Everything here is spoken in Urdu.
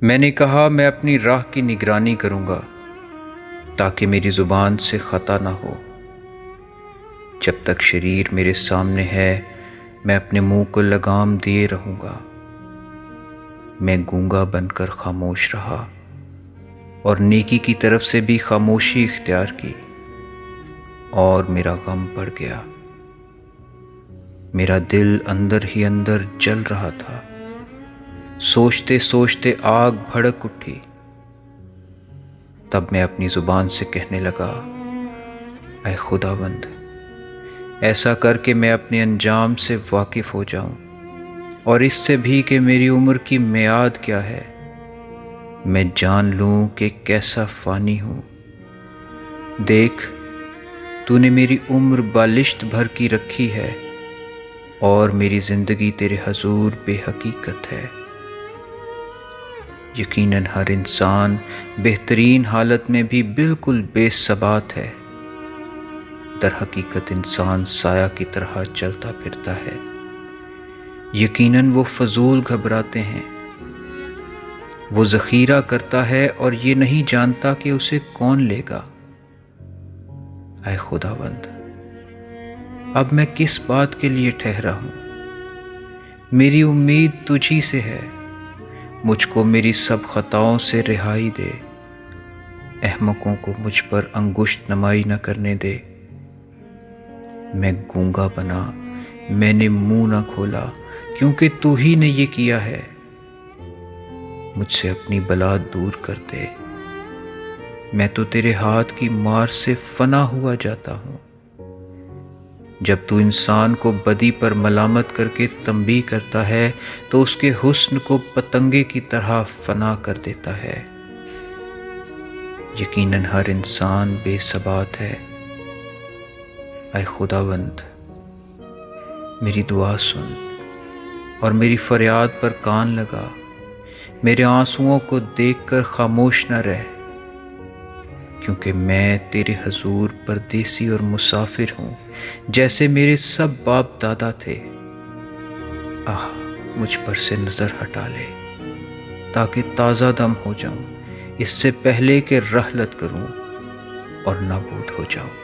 میں نے کہا میں اپنی راہ کی نگرانی کروں گا تاکہ میری زبان سے خطا نہ ہو۔ جب تک شریر میرے سامنے ہے میں اپنے منہ کو لگام دیے رہوں گا۔ میں گونگا بن کر خاموش رہا اور نیکی کی طرف سے بھی خاموشی اختیار کی، اور میرا غم بڑھ گیا۔ میرا دل اندر ہی اندر جل رہا تھا، سوچتے سوچتے آگ بھڑک اٹھی۔ تب میں اپنی زبان سے کہنے لگا، اے خداوند، ایسا کر کے میں اپنے انجام سے واقف ہو جاؤں، اور اس سے بھی کہ میری عمر کی میعاد کیا ہے، میں جان لوں کہ کیسا فانی ہوں۔ دیکھ، تو نے میری عمر بالشت بھر کی رکھی ہے، اور میری زندگی تیرے حضور بے حقیقت ہے۔ یقیناً ہر انسان بہترین حالت میں بھی بالکل بے ثبات ہے۔ در حقیقت انسان سایہ کی طرح چلتا پھرتا ہے۔ یقیناً وہ فضول گھبراتے ہیں۔ وہ ذخیرہ کرتا ہے اور یہ نہیں جانتا کہ اسے کون لے گا۔ اے خداوند، اب میں کس بات کے لیے ٹھہرا ہوں؟ میری امید تجھی سے ہے۔ مجھ کو میری سب خطاؤں سے رہائی دے۔ احمقوں کو مجھ پر انگشت نمائی نہ کرنے دے۔ میں گونگا بنا، میں نے منہ نہ کھولا، کیونکہ تو ہی نے یہ کیا ہے۔ مجھ سے اپنی بلا دور کر دے۔ میں تو تیرے ہاتھ کی مار سے فنا ہوا جاتا ہوں۔ جب تو انسان کو بدی پر ملامت کر کے تنبیہ کرتا ہے تو اس کے حسن کو پتنگے کی طرح فنا کر دیتا ہے۔ یقیناً ہر انسان بے ثبات ہے۔ اے خداوند، میری دعا سن اور میری فریاد پر کان لگا۔ میرے آنسوؤں کو دیکھ کر خاموش نہ رہ، کیونکہ میں تیرے حضور پردیسی اور مسافر ہوں، جیسے میرے سب باپ دادا تھے۔ آہ، مجھ پر سے نظر ہٹا لے تاکہ تازہ دم ہو جاؤں، اس سے پہلے کہ رحلت کروں اور نابود ہو جاؤں۔